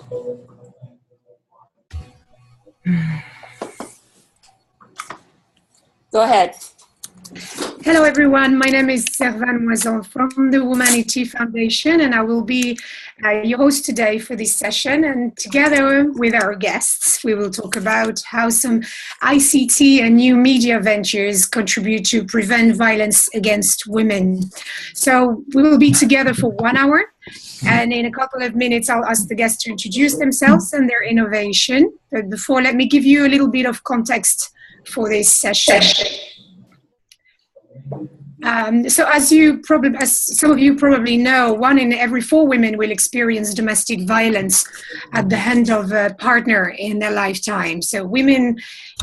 Go ahead. Hello, everyone. My name is Servane Mouazan from the Womanity Foundation, and I will be your host today for this session. And together with our guests, we will talk about how some ICT and new media ventures contribute to prevent violence against women. So we will be together for 1 hour. And in a couple of minutes, I'll ask the guests to introduce themselves and their innovation. But before, let me give you a little bit of context for this session. So as some of you probably know, 1 in every 4 women will experience domestic violence at the hand of a partner in their lifetime. So women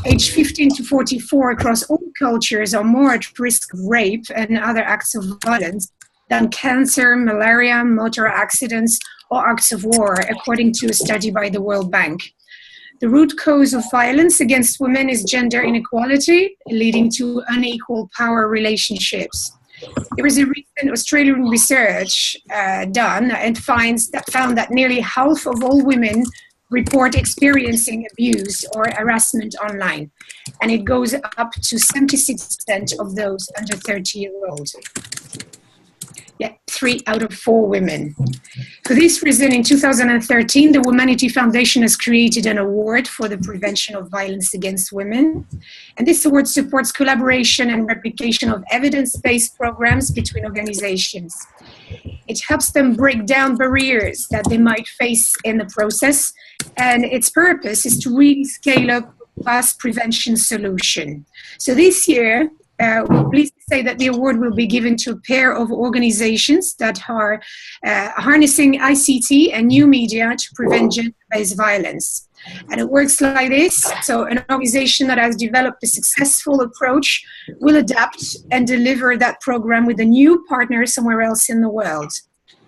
aged 15 to 44 across all cultures are more at risk of rape and other acts of violence than cancer, malaria, motor accidents, or acts of war, according to a study by the World Bank. The root cause of violence against women is gender inequality, leading to unequal power relationships. There is a recent Australian research done and found that nearly half of all women report experiencing abuse or harassment online, and it goes up to 76% of those under 30-year-olds. Yeah, 3 out of 4 women. For this reason, in 2013, the Womanity Foundation has created an award for the prevention of violence against women. And this award supports collaboration and replication of evidence-based programs between organizations. It helps them break down barriers that they might face in the process. And its purpose is to really scale up fast prevention solution. So this year, we're pleased to say that the award will be given to a pair of organizations that are harnessing ICT and new media to prevent gender-based violence. And it works like this. So an organization that has developed a successful approach will adapt and deliver that program with a new partner somewhere else in the world.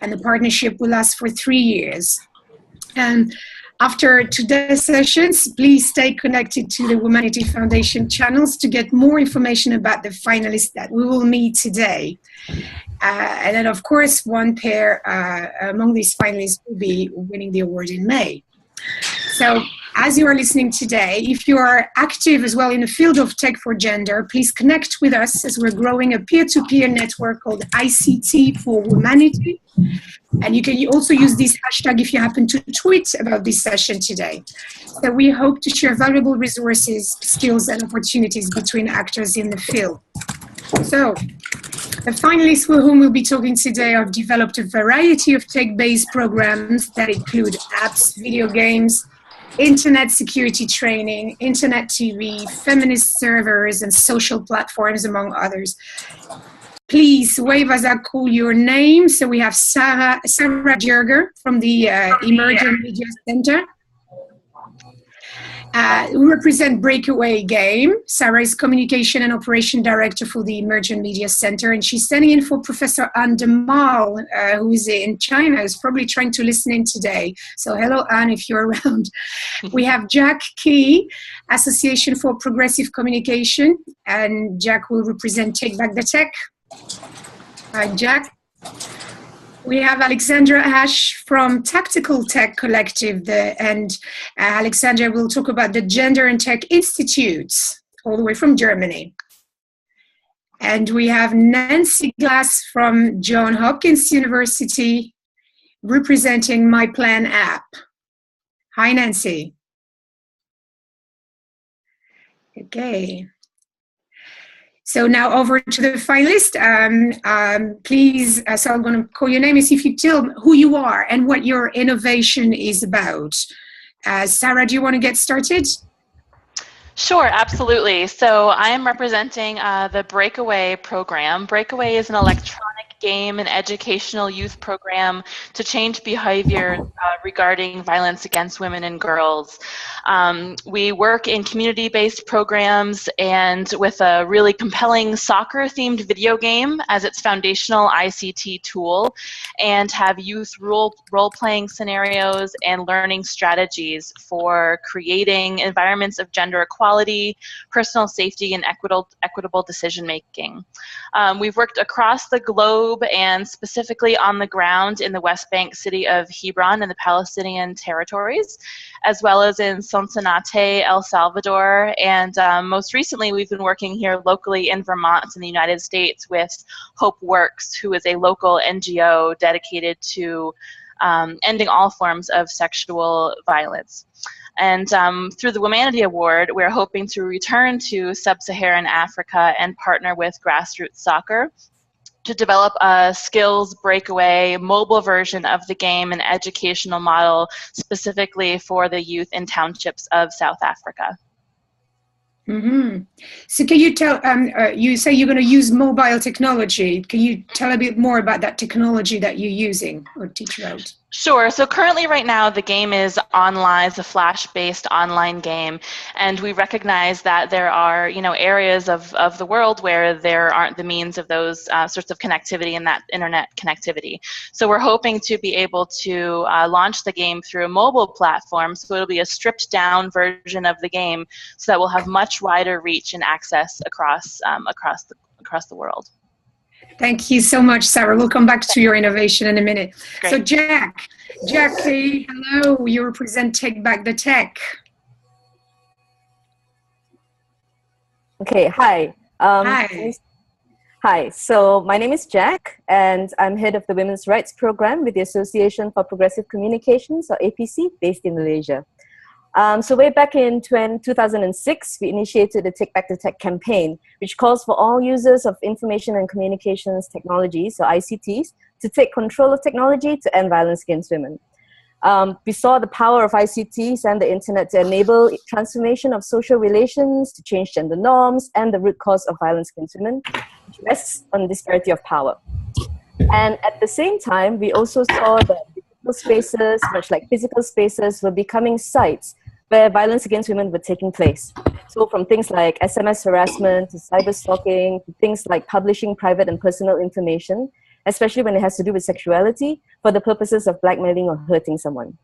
And the partnership will last for 3 years. And after today's sessions, please stay connected to the Womanity Foundation channels to get more information about the finalists that we will meet today. And then, of course, 1 pair among these finalists will be winning the award in May. So, as you are listening today, if you are active as well in the field of tech for gender, please connect with us as we're growing a peer-to-peer network called ICT for Womanity. And you can also use this hashtag if you happen to tweet about this session today. So we hope to share valuable resources, skills, and opportunities between actors in the field. So the finalists with whom we'll be talking today have developed a variety of tech-based programs that include apps, video games, internet security training, internet TV, feminist servers, and social platforms, among others. Please wave as I call your name. So we have Sarah Djerger from the Emergent Media Center. We represent Breakaway Game. Sarah is Communication and Operation Director for the Emergent Media Center, and she's standing in for Professor Anne Demarle, who is in China, who's probably trying to listen in today. So hello, Anne, if you're around. We have Jack Key, Association for Progressive Communication, and Jack will represent Take Back the Tech. Hi, Jack. We have Alexandra Hache from Tactical Tech Collective, and Alexandra will talk about the Gender and Tech Institutes, all the way from Germany. And we have Nancy Glass from Johns Hopkins University, representing My Plan app. Hi, Nancy. Okay. So now over to the finalist. Please, so I'm going to call your name, is if you tell who you are and what your innovation is about. Sarah, do you want to get started? Sure, absolutely. So I am representing the Breakaway program. Breakaway is an electronic game and educational youth program to change behavior regarding violence against women and girls. We work in community-based programs and with a really compelling soccer-themed video game as its foundational ICT tool, and have youth role-playing scenarios and learning strategies for creating environments of gender equality, personal safety, and equitable decision-making. We've worked across the globe globe, and specifically on the ground in the West Bank city of Hebron in the Palestinian territories, as well as in Sonsonate, El Salvador, and most recently we've been working here locally in Vermont in the United States with Hope Works, who is a local NGO dedicated to ending all forms of sexual violence. And through the Womanity Award, we're hoping to return to sub-Saharan Africa and partner with Grassroots Soccer to develop a skills breakaway mobile version of the game and educational model specifically for the youth in townships of South Africa. Mm-hmm. So can you tell, you say you're going to use mobile technology. Can you tell a bit more about that technology that you're using or teach about? Sure. So currently right now the game is online, it's a Flash-based online game, and we recognize that there are, you know, areas of the world where there aren't the means of those sorts of connectivity and that internet connectivity. So we're hoping to be able to launch the game through a mobile platform, so it'll be a stripped down version of the game so that we'll have much wider reach and access across the world. Thank you so much, Sarah. We'll come back to your innovation in a minute. Great. So Jack, hello, you represent Take Back the Tech. Okay, hi. Hi. Hi, so my name is Jack, and I'm head of the Women's Rights Program with the Association for Progressive Communications, or APC, based in Malaysia. So way back in 2006, we initiated the Take Back the Tech campaign, which calls for all users of information and communications technologies, or ICTs, to take control of technology to end violence against women. We saw the power of ICTs and the internet to enable transformation of social relations, to change gender norms, and the root cause of violence against women, which rests on disparity of power. And at the same time, we also saw that digital spaces, much like physical spaces, were becoming sites where violence against women were taking place. So from things like SMS harassment to cyber stalking, to things like publishing private and personal information, especially when it has to do with sexuality, for the purposes of blackmailing or hurting someone.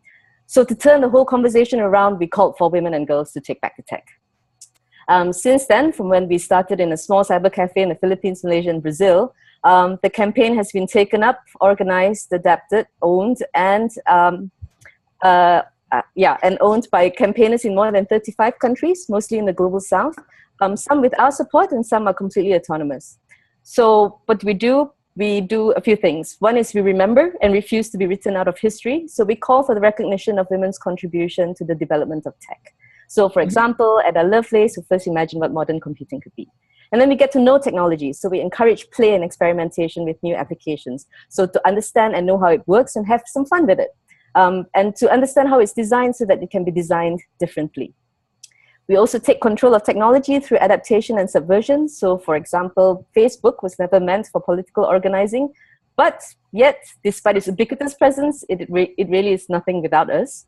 So to turn the whole conversation around, we called for women and girls to take back the tech. Since then, from when we started in a small cyber cafe in the Philippines, Malaysia, and Brazil, the campaign has been taken up, organized, adapted, owned, and owned by campaigners in more than 35 countries, mostly in the global south. Some with our support and some are completely autonomous. So what we do a few things. One is we remember and refuse to be written out of history. So we call for the recognition of women's contribution to the development of tech. So for example, at our Lovelace, we first imagined what modern computing could be. And then we get to know technology. So we encourage play and experimentation with new applications. So to understand and know how it works and have some fun with it. And to understand how it's designed so that it can be designed differently. We also take control of technology through adaptation and subversion. So for example, Facebook was never meant for political organizing, but yet, despite its ubiquitous presence, it really is nothing without us.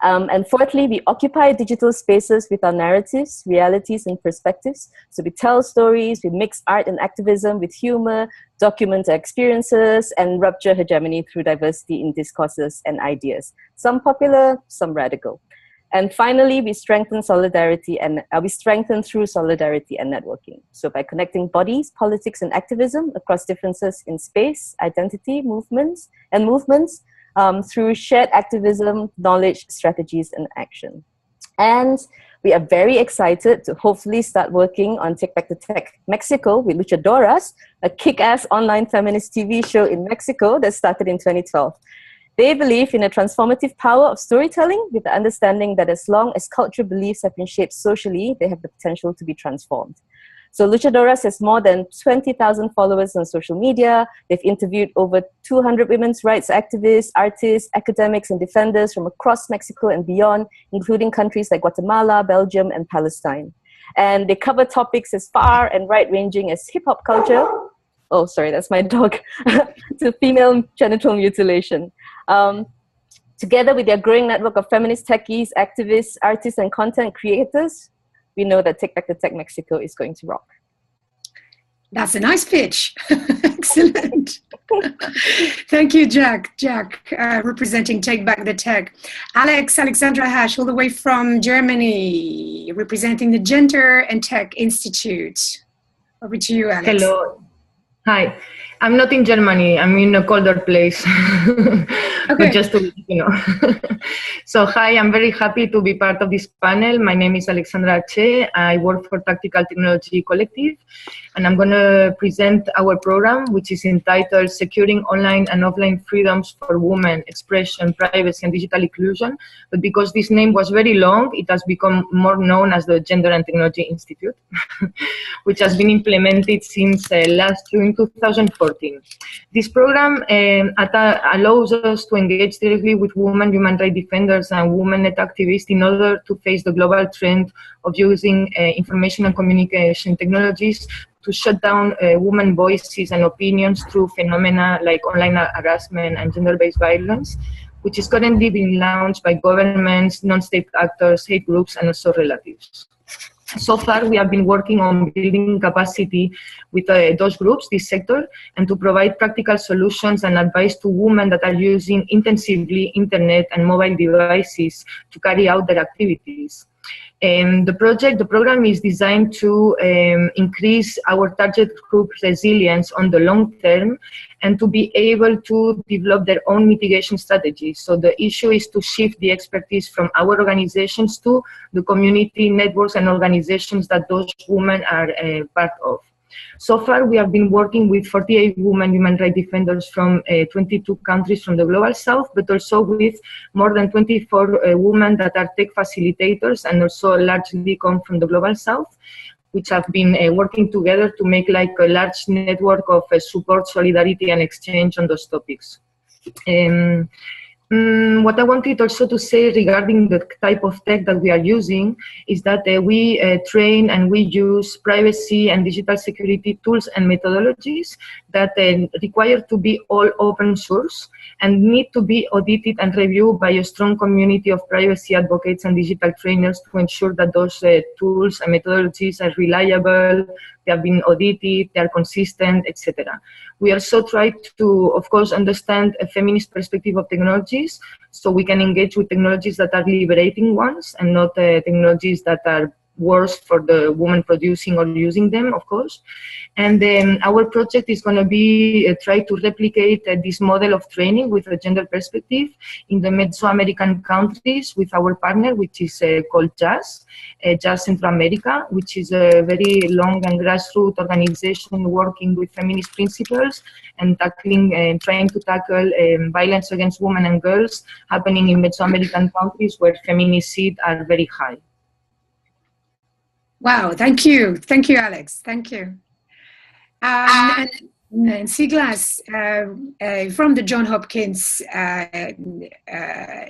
And fourthly, we occupy digital spaces with our narratives, realities, and perspectives. So we tell stories, we mix art and activism with humor, document our experiences, and rupture hegemony through diversity in discourses and ideas. Some popular, some radical. And finally, we strengthen solidarity, and we strengthen through solidarity and networking. So by connecting bodies, politics, and activism across differences in space, identity, movements, through shared activism, knowledge, strategies, and action. And we are very excited to hopefully start working on Take Back the Tech Mexico with Luchadoras, a kick-ass online feminist TV show in Mexico that started in 2012. They believe in the transformative power of storytelling with the understanding that as long as cultural beliefs have been shaped socially, they have the potential to be transformed. So Luchadoras has more than 20,000 followers on social media. They've interviewed over 200 women's rights activists, artists, academics, and defenders from across Mexico and beyond, including countries like Guatemala, Belgium, and Palestine. And they cover topics as far and wide-ranging as hip-hop culture, oh, sorry, that's my dog, to female genital mutilation. Together with their growing network of feminist techies, activists, artists, and content creators, we know that Take Back the Tech Mexico is going to rock. That's a nice pitch. Excellent. Thank you, Jack. Jack, representing Take Back the Tech. Alexandra Hache, all the way from Germany, representing the Gender and Tech Institute. Over to you, Alex. Hello. Hi. I'm not in Germany. I'm in a colder place. Okay. But just to, So hi, I'm very happy to be part of this panel. My name is Alexandra Hache. I work for Tactical Technology Collective, and I'm going to present our program, which is entitled Securing Online and Offline Freedoms for Women, Expression, Privacy, and Digital Inclusion. But because this name was very long, it has become more known as the Gender and Technology Institute, which has been implemented since last June 2014. This program allows us to engage directly with women human rights defenders and women net activists in order to face the global trend of using information and communication technologies to shut down women voices and opinions through phenomena like online harassment and gender-based violence, which is currently being launched by governments, non-state actors, hate groups, and also relatives. So far, we have been working on building capacity with those groups, this sector, and to provide practical solutions and advice to women that are using intensively internet and mobile devices to carry out their activities. The program is designed to increase our target group resilience on the long term and to be able to develop their own mitigation strategies. So the issue is to shift the expertise from our organizations to the community networks and organizations that those women are part of. So far, we have been working with 48 women human rights defenders from 22 countries from the Global South, but also with more than 24 women that are tech facilitators and also largely come from the Global South, which have been working together to make like a large network of support, solidarity, and exchange on those topics. What I wanted also to say regarding the type of tech that we are using is that we train and we use privacy and digital security tools and methodologies that require to be all open source and need to be audited and reviewed by a strong community of privacy advocates and digital trainers to ensure that those tools and methodologies are reliable, they have been audited, they are consistent, etc. We also try to, of course, understand a feminist perspective of technologies, so we can engage with technologies that are liberating ones and not technologies that are worse for the woman producing or using them, of course. And then our project is going to be try to replicate this model of training with a gender perspective in the Mesoamerican countries with our partner, which is called JAS Central America, which is a very long and grassroots organization working with feminist principles and tackling trying to tackle violence against women and girls happening in Mesoamerican countries where feminicides are very high. Wow, thank you, Alex. Thank you. And Siglas from the Johns Hopkins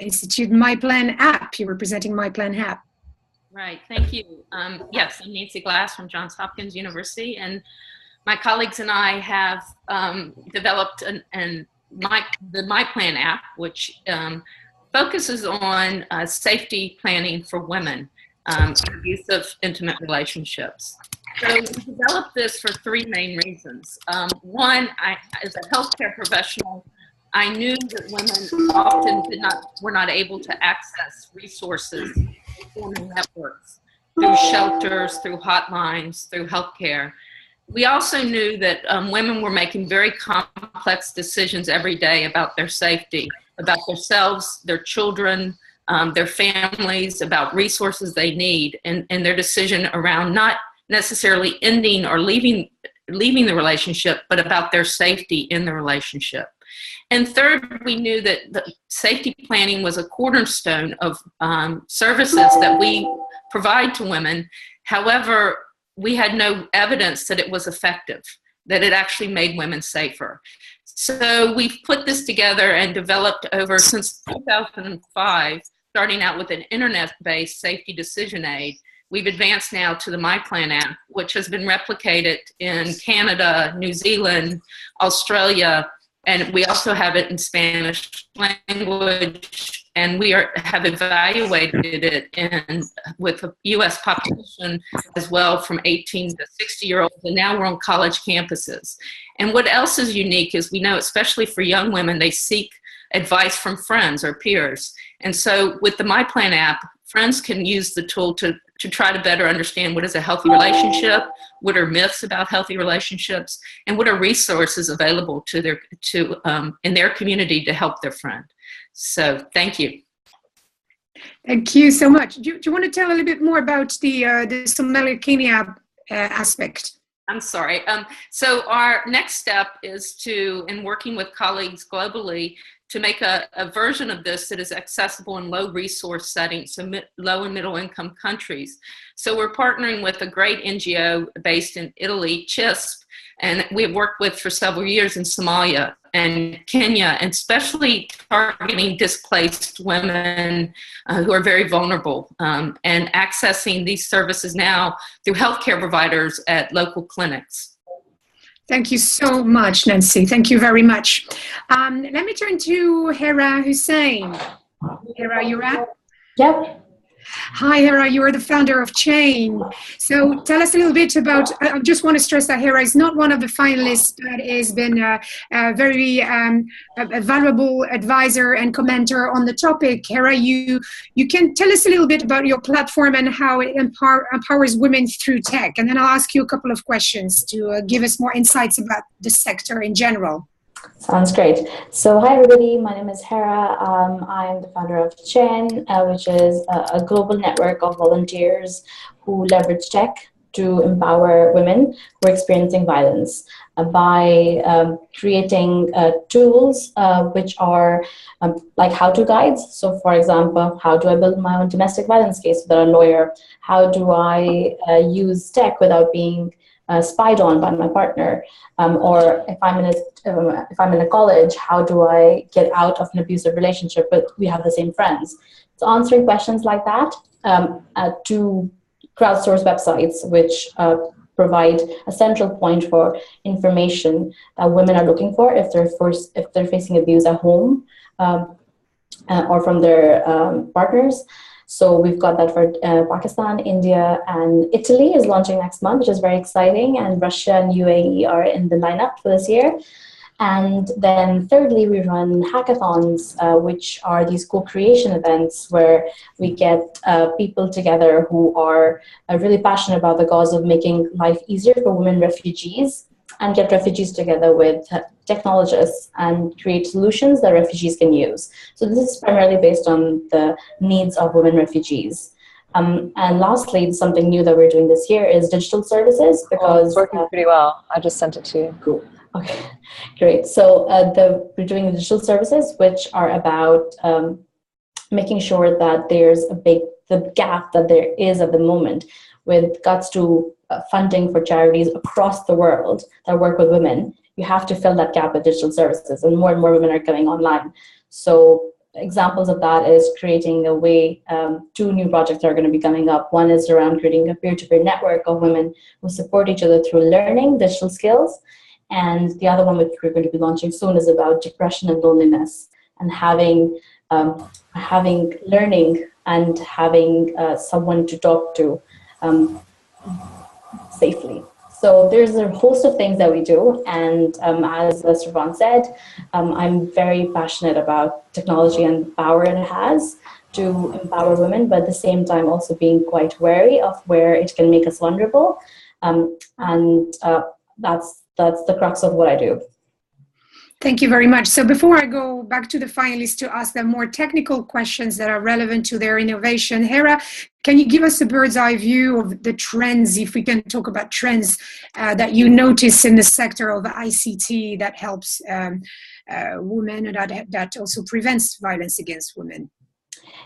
Institute My Plan app. You were presenting My Plan app. Right, thank you. Yes, I'm Nancy Glass from Johns Hopkins University, and my colleagues and I have developed the My Plan app, which focuses on safety planning for women. Abusive intimate relationships. So we developed this for three main reasons. One, as a healthcare professional, I knew that women often were not able to access resources, formal networks, through shelters, through hotlines, through healthcare. We also knew that women were making very complex decisions every day about their safety, about themselves, their children, their families, about resources they need, and their decision around not necessarily ending or leaving the relationship, but about their safety in the relationship. And third, we knew that the safety planning was a cornerstone of services that we provide to women. However, we had no evidence that it was effective, that it actually made women safer. So we've put this together and developed since 2005, starting out with an internet-based safety decision aid. We've advanced now to the My Plan app, which has been replicated in Canada, New Zealand, Australia, and we also have it in Spanish language, and we have evaluated it with a U.S. population as well from 18 to 60-year-olds, and now we're on college campuses. And what else is unique is we know, especially for young women, they seek advice from friends or peers. And so with the My Plan app, friends can use the tool to to try to better understand what is a healthy relationship, what are myths about healthy relationships, and what are resources available to in their community to help their friend. So thank you. Thank you so much. Do you want to tell a little bit more about the Somalia Kenya aspect? I'm sorry. So our next step is in working with colleagues globally, to make a version of this that is accessible in low resource settings, so low and middle income countries. So we're partnering with a great NGO based in Italy, CHISP, and we've worked with for several years in Somalia and Kenya, and especially targeting displaced women who are very vulnerable, and accessing these services now through healthcare providers at local clinics. Thank you so much, Nancy. Thank you very much. Let me turn to Hera Hussain. Hera, you're at? Yep. Hi, Hera. You are the founder of Chayn. So tell us a little bit about, I just want to stress that Hera is not one of the finalists, but has been a very a valuable advisor and commenter on the topic. Hera, you can tell us a little bit about your platform and how it empowers women through tech. And then I'll ask you a couple of questions to give us more insights about the sector in general. Sounds great. So hi everybody, my name is Hera. I'm the founder of Chayn, which is a global network of volunteers who leverage tech to empower women who are experiencing violence by creating tools which are like how-to guides. So for example, how do I build my own domestic violence case without a lawyer? How do I use tech without being spied on by my partner, or if I'm in a college, how do I get out of an abusive relationship but we have the same friends? So answering questions like that to crowdsource websites which provide a central point for information that women are looking for if they're facing abuse at home or from their partners. So we've got that for Pakistan, India, and Italy is launching next month, which is very exciting. And Russia and UAE are in the lineup for this year. And then thirdly, we run hackathons, which are these co-creation events where we get people together who are really passionate about the cause of making life easier for women refugees, and get refugees together with technologists and create solutions that refugees can use. So this is primarily based on the needs of women refugees. And lastly, something new that we're doing this year is digital services, because it's working pretty well. I just sent it to you. Cool. Okay, great. So we're doing digital services, which are about making sure that there's the gap that there is at the moment with regards to funding for charities across the world that work with women. You have to fill that gap with digital services, and more women are coming online. So examples of that is creating a way, 2 new projects are going to be coming up. One is around creating a peer-to-peer network of women who support each other through learning digital skills. And the other one, which we're going to be launching soon, is about depression and loneliness, and having learning and having someone to talk to safely. So there's a host of things that we do, and as Servane said, I'm very passionate about technology and the power it has to empower women, but at the same time also being quite wary of where it can make us vulnerable, and that's the crux of what I do. Thank you very much. So before I go back to the finalists to ask them more technical questions that are relevant to their innovation, Hera, can you give us a bird's eye view of the trends, if we can talk about trends that you notice in the sector of ICT that helps women, and that also prevents violence against women?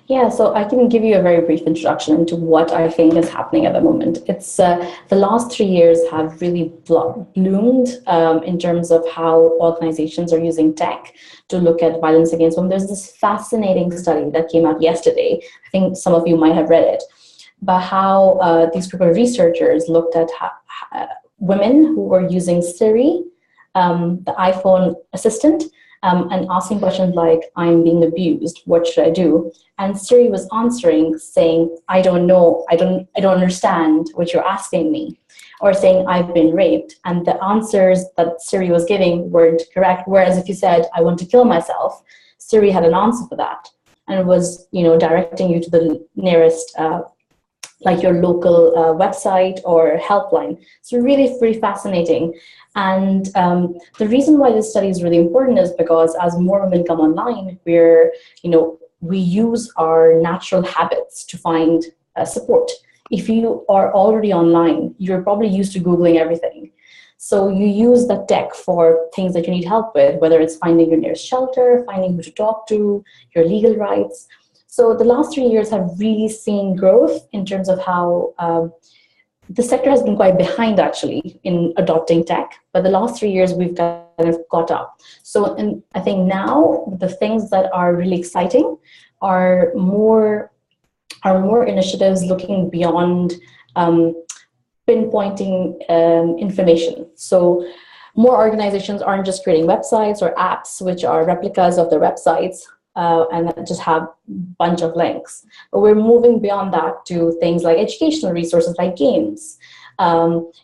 Yeah, so I can give you a very brief introduction into what I think is happening at the moment. It's the last 3 years have really bloomed in terms of how organizations are using tech to look at violence against women. There's this fascinating study that came out yesterday. I think some of you might have read it, about how these group of researchers looked at women who were using Siri, the iPhone assistant, and asking questions like, I'm being abused, what should I do? And Siri was answering saying, I don't know, I don't understand what you're asking me, or saying, I've been raped. And the answers that Siri was giving weren't correct. Whereas if you said, I want to kill myself, Siri had an answer for that, and was, directing you to the nearest like your local website or helpline. So really very fascinating. And the reason why this study is really important is because as more women come online, we use our natural habits to find support. If you are already online, you're probably used to Googling everything. So you use the tech for things that you need help with, whether it's finding your nearest shelter, finding who to talk to, your legal rights. So the last 3 years have really seen growth in terms of how the sector has been quite behind actually in adopting tech, but the last 3 years we've kind of caught up. So I think now the things that are really exciting are more initiatives looking beyond pinpointing information. So more organizations aren't just creating websites or apps which are replicas of their websites and that just have a bunch of links. But we're moving beyond that to things like educational resources like games,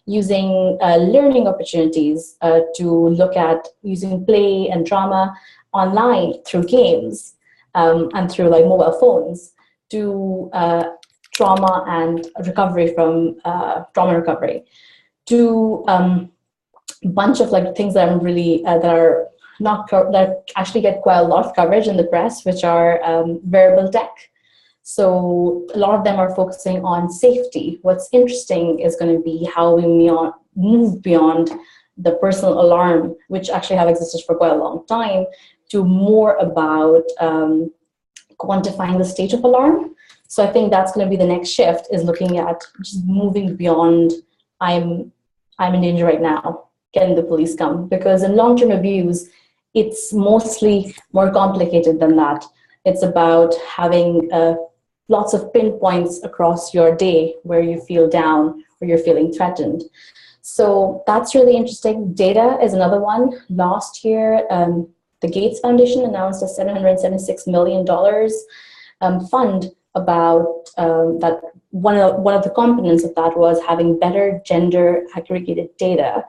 using learning opportunities to look at using play and drama online through games and through like mobile phones to trauma and recovery from trauma recovery, to a bunch of like things that I'm really that actually get quite a lot of coverage in the press, which are wearable tech. So a lot of them are focusing on safety. What's interesting is going to be how we move beyond the personal alarm, which actually have existed for quite a long time, to more about quantifying the state of alarm. So I think that's going to be the next shift, is looking at just moving beyond I'm in danger right now, can the police come? Because in long-term abuse, it's mostly more complicated than that. It's about having lots of pinpoints across your day where you feel down or you're feeling threatened. So that's really interesting. Data is another one. Last year, the Gates Foundation announced a $776 million fund about that. One of the components of that was having better gender aggregated data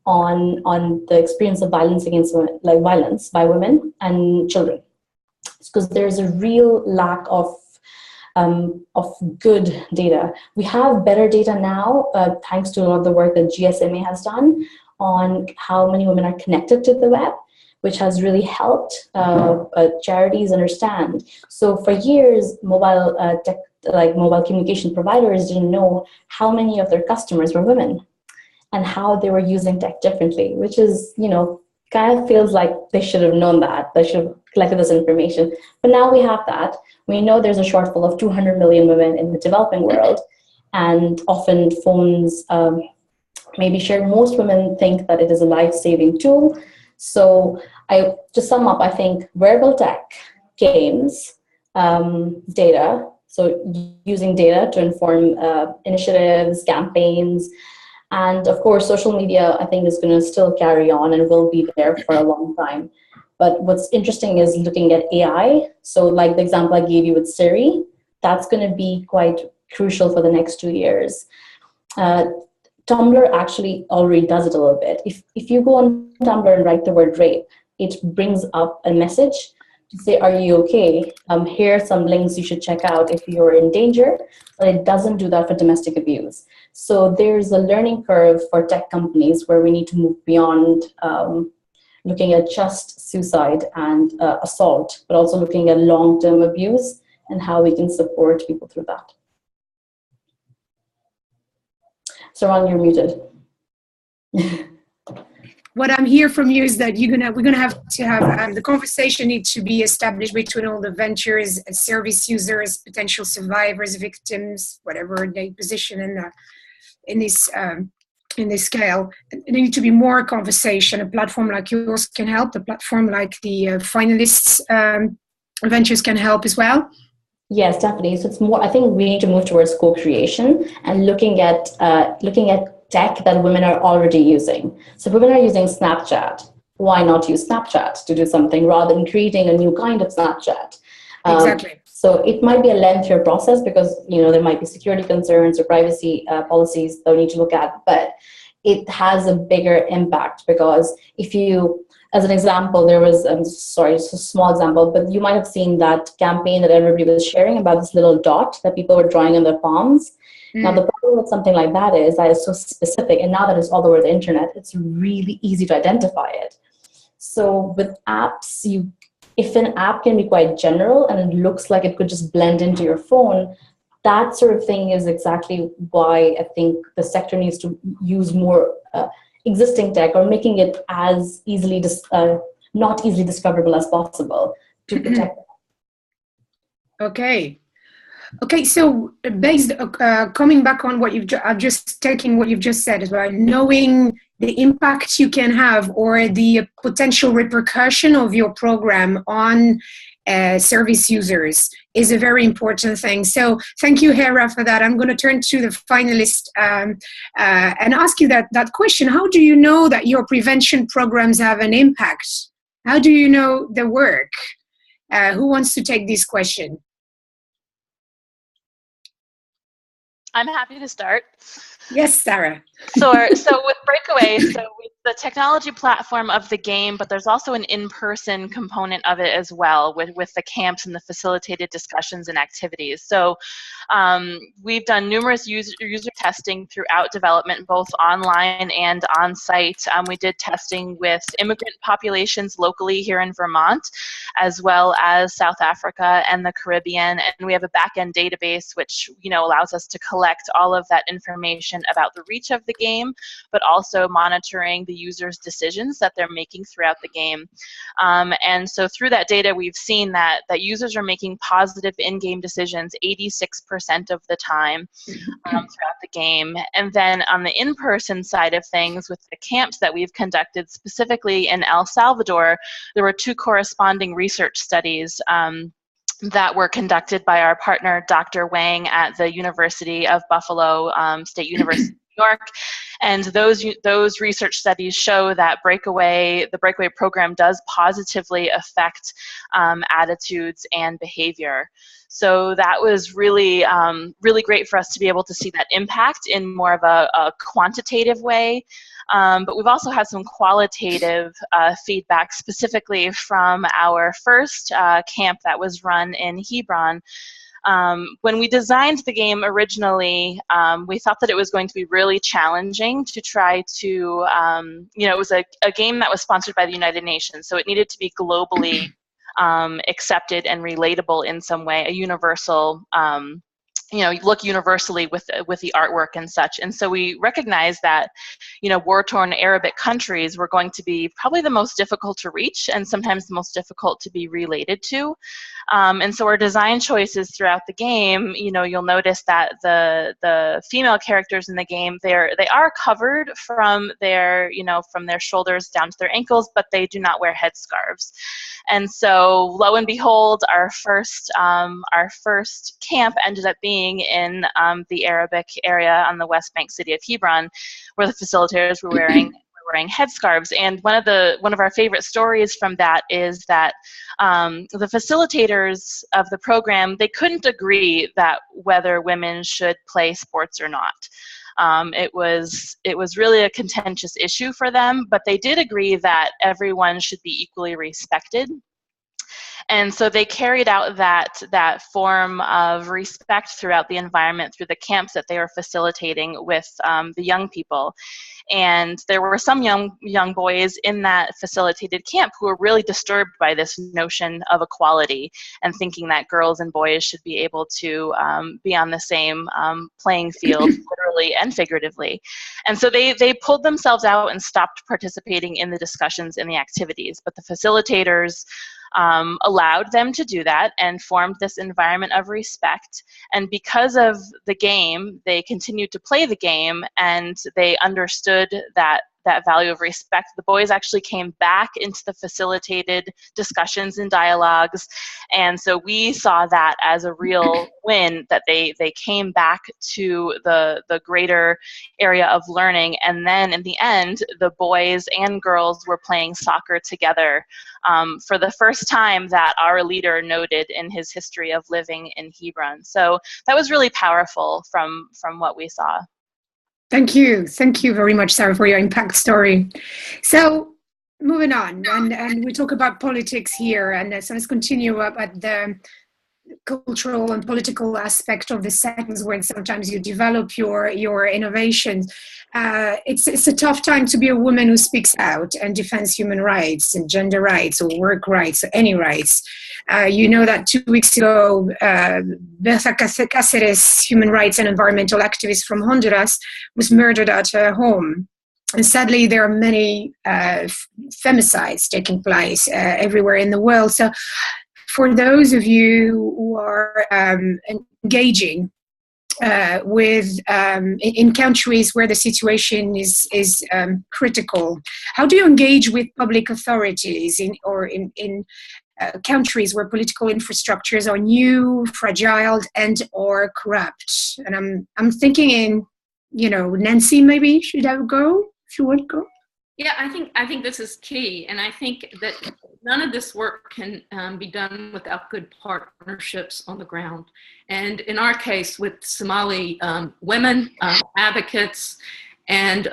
on the experience of violence against women, like violence by women and children, because there's a real lack of good data. We have better data now, thanks to a lot of the work that GSMA has done on how many women are connected to the web, which has really helped charities understand. So for years, mobile communication providers didn't know how many of their customers were women and how they were using tech differently, which is, kind of feels like they should have known that. They should have collected this information. But now we have that. We know there's a shortfall of 200 million women in the developing world, and often phones maybe share. Most women think that it is a life-saving tool. So to sum up, I think wearable tech, games, data, so using data to inform initiatives, campaigns, and of course, social media, I think, is going to still carry on and will be there for a long time. But what's interesting is looking at AI. So like the example I gave you with Siri, that's going to be quite crucial for the next 2 years. Tumblr actually already does it a little bit. If you go on Tumblr and write the word rape, it brings up a message to say, are you okay? Here are some links you should check out if you're in danger, but it doesn't do that for domestic abuse. So there's a learning curve for tech companies where we need to move beyond looking at just suicide and assault, but also looking at long-term abuse and how we can support people through that. Servane, you're muted. What I'm hearing from you is that we're gonna have to have the conversation needs to be established between all the ventures, service users, potential survivors, victims, whatever they position in this scale. There need to be more conversation. A platform like yours can help. A platform like the finalists ventures can help as well. Yes, definitely. So it's more. I think we need to move towards co-creation and looking at tech that women are already using. So if women are using Snapchat, why not use Snapchat to do something rather than creating a new kind of Snapchat? Exactly. So it might be a lengthier process because there might be security concerns or privacy policies that we need to look at, but it has a bigger impact because if you As an example, there was, sorry, it's a small example, but you might have seen that campaign that everybody was sharing about this little dot that people were drawing on their palms. Now, the problem with something like that is that it's so specific, and now that it's all over the internet, it's really easy to identify it. So with apps, if an app can be quite general and it looks like it could just blend into your phone, that sort of thing is exactly why I think the sector needs to use more existing tech, or making it as easily not easily discoverable as possible to protect them. Okay, so based coming back on what taking what you've just said about knowing the impact you can have or the potential repercussion of your program on service users is a very important thing. So thank you, Hera, for that. I'm going to turn to the finalist and ask you that question. How do you know that your prevention programs have an impact? How do you know they work? Who wants to take this question? I'm happy to start. Yes, Sarah. So with Breakaway, with the technology platform of the game, but there's also an in-person component of it as well, with the camps and the facilitated discussions and activities. So we've done numerous user testing throughout development, both online and on-site. We did testing with immigrant populations locally here in Vermont, as well as South Africa and the Caribbean, and we have a back-end database which allows us to collect all of that information about the reach of the game, but also monitoring the users' decisions that they're making throughout the game. And so through that data, we've seen that users are making positive in-game decisions 86% of the time throughout the game. And then on the in-person side of things, with the camps that we've conducted, specifically in El Salvador, there were 2 corresponding research studies that were conducted by our partner, Dr. Wang, at the University of Buffalo State University, New York. And those research studies show that the Breakaway program does positively affect attitudes and behavior. So that was really, really great for us to be able to see that impact in more of a quantitative way. But we've also had some qualitative feedback, specifically from our first camp that was run in Hebron. When we designed the game originally, we thought that it was going to be really challenging to try to, it was a game that was sponsored by the United Nations, so it needed to be globally accepted and relatable in some way, a universal look universally with the artwork and such. And so we recognized that, war-torn Arabic countries were going to be probably the most difficult to reach and sometimes the most difficult to be related to. And so our design choices throughout the game, you'll notice that the female characters in the game, they are covered from their shoulders down to their ankles, but they do not wear headscarves. And so lo and behold, our first camp ended up being in the Arabic area on the West Bank city of Hebron, where the facilitators were wearing headscarves. And one of our favorite stories from that is that the facilitators of the program, they couldn't agree that whether women should play sports or not. It was really a contentious issue for them, but they did agree that everyone should be equally respected. And so they carried out that form of respect throughout the environment through the camps that they were facilitating with the young people. And there were some young boys in that facilitated camp who were really disturbed by this notion of equality and thinking that girls and boys should be able to be on the same playing field, literally and figuratively. And so they pulled themselves out and stopped participating in the discussions and the activities. But the facilitators allowed them to do that and formed this environment of respect. And because of the game, they continued to play the game, and they understood that value of respect. The boys actually came back into the facilitated discussions and dialogues, and so we saw that as a real win, that they came back to the greater area of learning. And then in the end, the boys and girls were playing soccer together for the first time that our leader noted in his history of living in Hebron. So that was really powerful from what we saw. Thank you very much, Sarah, for your impact story. So moving on, and we talk about politics here, and so let's continue up at the cultural and political aspect of the settings when sometimes you develop your innovations. It's a tough time to be a woman who speaks out and defends human rights and gender rights or work rights or any rights. You know that 2 weeks ago, Berta Cáceres, human rights and environmental activist from Honduras, was murdered at her home. And sadly, there are many femicides taking place everywhere in the world. So for those of you who are engaging in countries where the situation is critical, how do you engage with public authorities in countries where political infrastructures are new, fragile, and or corrupt? And I'm thinking in, Nancy, maybe should I go? If you want to go. Yeah, I think this is key, and I think that none of this work can be done without good partnerships on the ground. And in our case, with Somali women, advocates, and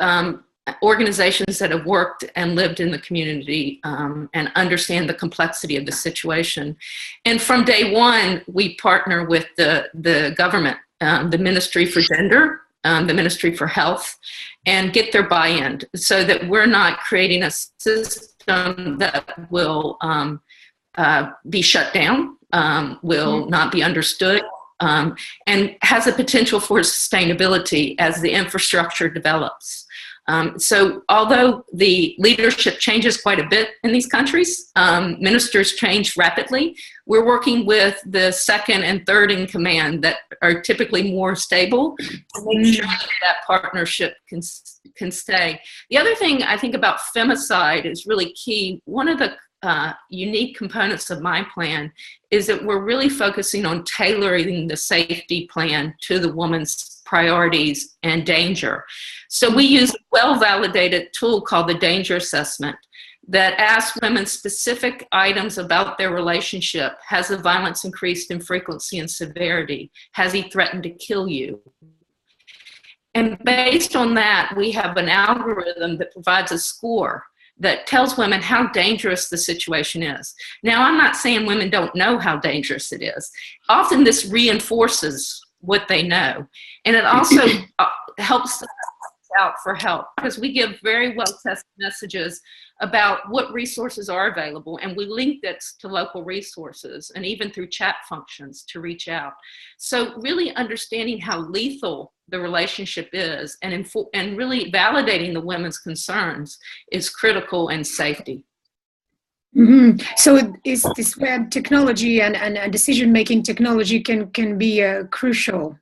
organizations that have worked and lived in the community and understand the complexity of the situation. And from day one, we partner with the government, the Ministry for Gender, the Ministry for Health, and get their buy-in so that we're not creating a system that will be shut down, will not be understood, and has a potential for sustainability as the infrastructure develops. So although the leadership changes quite a bit in these countries, ministers change rapidly, we're working with the second and third in command that are typically more stable to make sure that partnership can stay. The other thing I think about femicide is really key. One of the unique components of my plan is that we're really focusing on tailoring the safety plan to the woman's priorities and danger. So we use a well-validated tool called the danger assessment that asks women specific items about their relationship. Has the violence increased in frequency and severity? Has he threatened to kill you? And based on that, we have an algorithm that provides a score that tells women how dangerous the situation is. Now, I'm not saying women don't know how dangerous it is. Often this reinforces what they know. And it also helps them out for help, because we give very well-tested messages about what resources are available, and we link that to local resources and even through chat functions to reach out. So really understanding how lethal the relationship is and really validating the women's concerns is critical in safety. Mm-hmm. So is this where technology and decision-making technology can be crucial?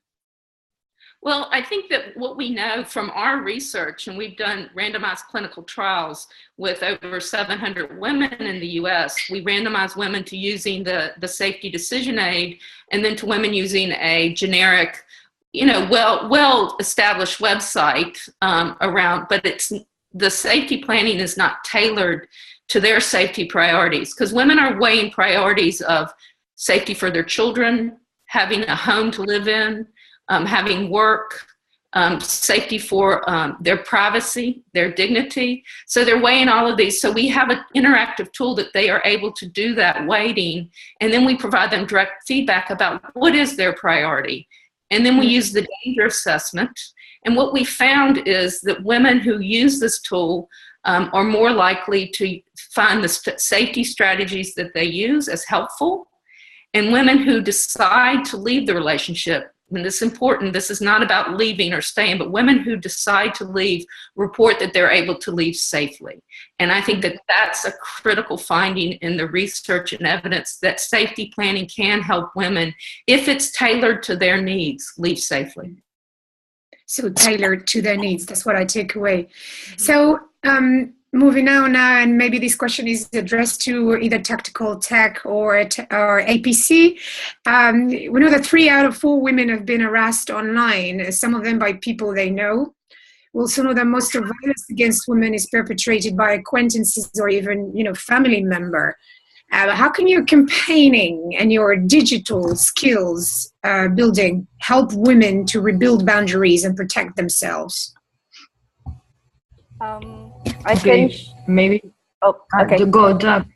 Well, I think that what we know from our research, and we've done randomized clinical trials with over 700 women in the US, we randomize women to using the safety decision aid, and then to women using a generic, well-established website around, but the safety planning is not tailored to their safety priorities, because women are weighing priorities of safety for their children, having a home to live in, having work, safety for their privacy, their dignity. So they're weighing all of these. So we have an interactive tool that they are able to do that weighting, and then we provide them direct feedback about what is their priority. And then we use the danger assessment. And what we found is that women who use this tool are more likely to find the safety strategies that they use as helpful. And women who decide to leave the relationship, and this is important, this is not about leaving or staying, but women who decide to leave report that they're able to leave safely. And I think that that's a critical finding in the research and evidence that safety planning can help women, if it's tailored to their needs, leave safely. So tailored to their needs, that's what I take away. So moving on now, and maybe this question is addressed to either tactical tech or APC. We know that 3 out of 4 women have been harassed online, some of them by people they know. We also know that most of violence against women is perpetrated by acquaintances or even, family member. How can your campaigning and your digital skills building help women to rebuild boundaries and protect themselves? I can maybe. Oh, okay. Go, Jack.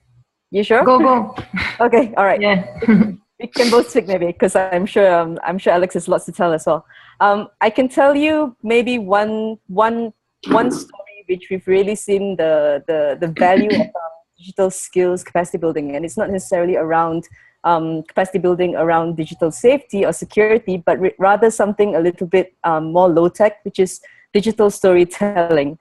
You sure? Go. Okay, all right. Yeah. We can both speak maybe, because I'm sure Alex has lots to tell as well. I can tell you maybe one story which we've really seen the value of digital skills capacity building, and it's not necessarily around capacity building around digital safety or security, but rather something a little bit more low tech, which is digital storytelling.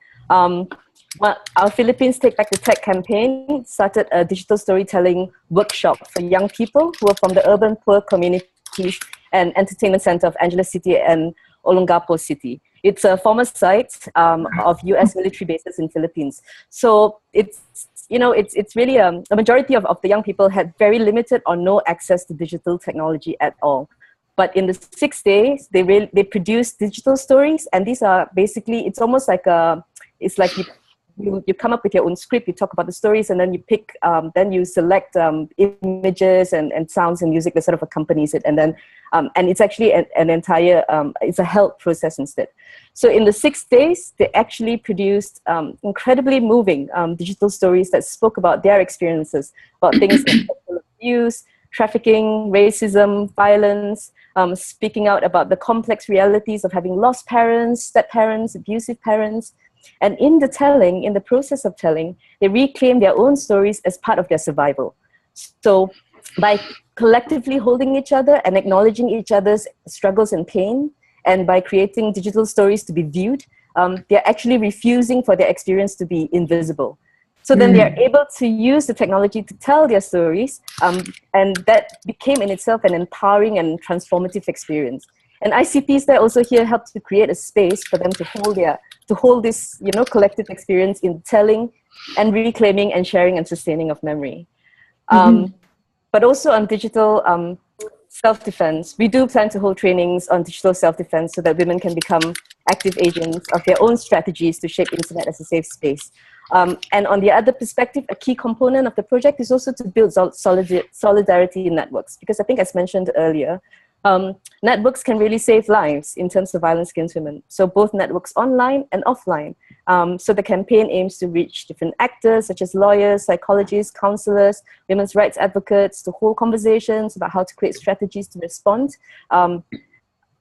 Well, our Philippines Take Back the Tech campaign started a digital storytelling workshop for young people who are from the urban poor communities and entertainment center of Angeles City and Olongapo City. It's a former site of US military bases in Philippines. So it's really a majority of the young people had very limited or no access to digital technology at all. But in the 6 days, they produced digital stories, and these are basically, it's almost like it's like you come up with your own script, you talk about the stories, and then you pick, then you select images and sounds and music that sort of accompanies it. And then, and it's actually an entire, it's a held process instead. So in the 6 days, they actually produced incredibly moving digital stories that spoke about their experiences, about things like sexual abuse, trafficking, racism, violence, speaking out about the complex realities of having lost parents, step-parents, abusive parents. And in the process of telling, they reclaim their own stories as part of their survival. So by collectively holding each other and acknowledging each other's struggles and pain, and by creating digital stories to be viewed, they're actually refusing for their experience to be invisible. So then they're able to use the technology to tell their stories, and that became in itself an empowering and transformative experience. And ICTs that also here helped to create a space for them to hold this, collective experience in telling and reclaiming and sharing and sustaining of memory. But also on digital self-defense, we do plan to hold trainings on digital self-defense so that women can become active agents of their own strategies to shape internet as a safe space. And on the other perspective, a key component of the project is also to build solidarity in networks, because I think, as mentioned earlier, networks can really save lives in terms of violence against women. So both networks online and offline. So the campaign aims to reach different actors such as lawyers, psychologists, counselors, women's rights advocates, to hold conversations about how to create strategies to respond,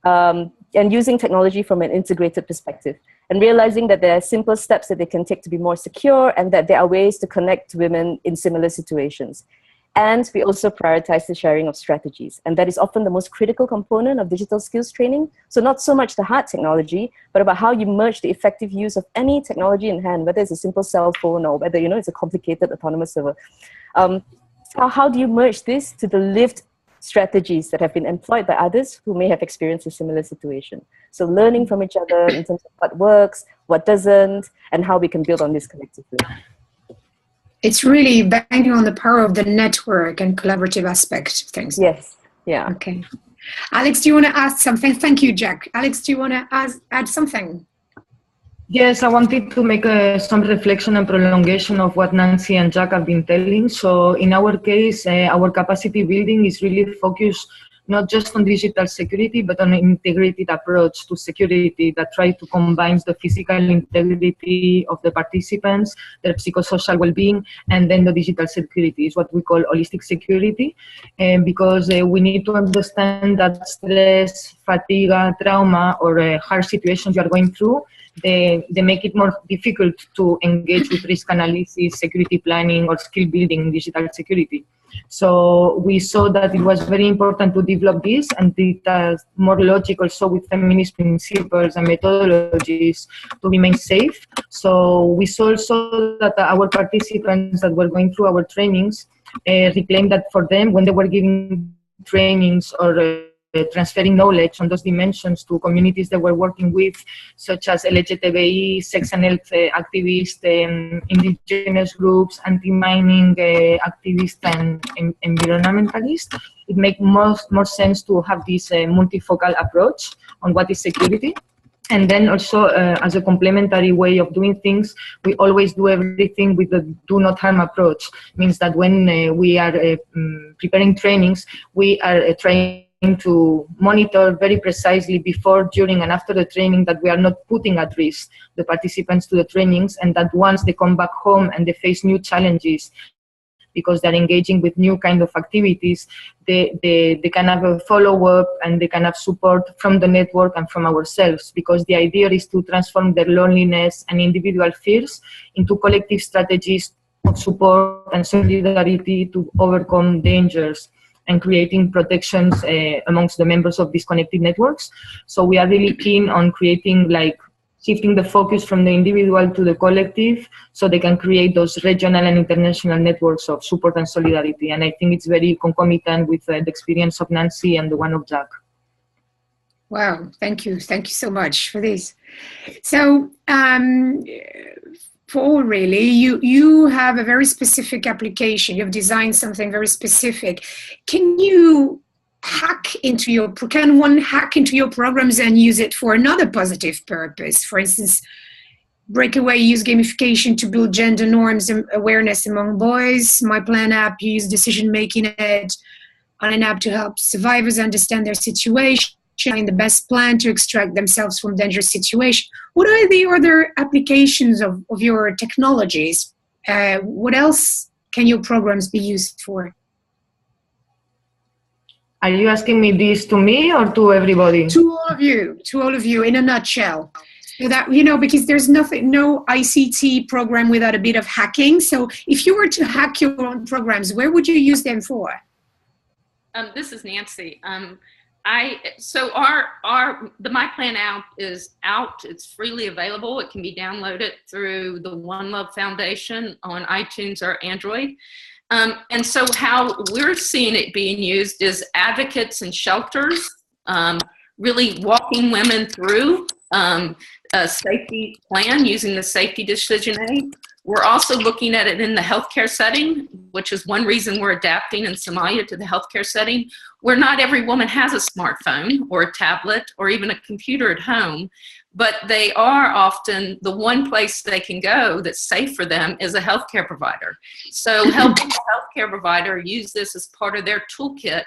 and using technology from an integrated perspective, and realizing that there are simple steps that they can take to be more secure, and that there are ways to connect women in similar situations. And we also prioritize the sharing of strategies. And that is often the most critical component of digital skills training. So not so much the hard technology, but about how you merge the effective use of any technology in hand, whether it's a simple cell phone or whether, it's a complicated autonomous server. So how do you merge this to the lived strategies that have been employed by others who may have experienced a similar situation? So learning from each other in terms of what works, what doesn't, and how we can build on this collectively. It's really banking on the power of the network and collaborative aspect of things. Yes, yeah. Okay. Alex, do you want to add something? Thank you, Jack. Alex, do you want to add something? Yes, I wanted to make some reflection and prolongation of what Nancy and Jack have been telling. So in our case, our capacity building is really focused not just on digital security, but on an integrated approach to security that tries to combine the physical integrity of the participants, their psychosocial well-being, and then the digital security is what we call holistic security. Because we need to understand that stress, fatigue, trauma, or hard situations you are going through, they make it more difficult to engage with risk analysis, security planning, or skill building in digital security. So we saw that it was very important to develop this and it more logical, so with feminist principles and methodologies to remain safe. So we saw also that our participants that were going through our trainings reclaimed that for them, when they were giving trainings or transferring knowledge on those dimensions to communities they were working with, such as LGTBI, sex and health activists, indigenous groups, anti-mining activists, and environmentalists, it makes more sense to have this multifocal approach on what is security. And then also, as a complementary way of doing things, we always do everything with the do not harm approach. Means that when we are preparing trainings, we are trying to monitor very precisely before, during, and after the training that we are not putting at risk the participants to the trainings, and that once they come back home and they face new challenges because they're engaging with new kind of activities, they can have a follow-up and they can have support from the network and from ourselves, because the idea is to transform their loneliness and individual fears into collective strategies of support and solidarity to overcome dangers and creating protections amongst the members of these connected networks. So we are really keen on creating, like, shifting the focus from the individual to the collective so they can create those regional and international networks of support and solidarity. And I think it's very concomitant with the experience of Nancy and the one of Jack. Wow, thank you. Thank you so much for this. So, for all, really, you have a very specific application. You've designed something very specific. Can you can one hack into your programs and use it for another positive purpose? For instance, Breakaway use gamification to build gender norms and awareness among boys. My Plan app, you use decision-making on an app to help survivors understand their situation and the best plan to extract themselves from dangerous situation. What are the other applications of your technologies? What else can your programs be used for? Are you asking me this to me or to everybody? To all of you, in a nutshell. So that, because there's no ICT program without a bit of hacking. So if you were to hack your own programs, where would you use them for? This is Nancy. The My Plan app is out. It's freely available. It can be downloaded through the One Love Foundation on iTunes or Android. And so how we're seeing it being used is advocates and shelters, really walking women through a safety plan using the safety decision aid. We're also looking at it in the healthcare setting, which is one reason we're adapting in Somalia to the healthcare setting, where not every woman has a smartphone or a tablet or even a computer at home, but they are often the one place they can go that's safe for them is a healthcare provider. So helping the healthcare provider use this as part of their toolkit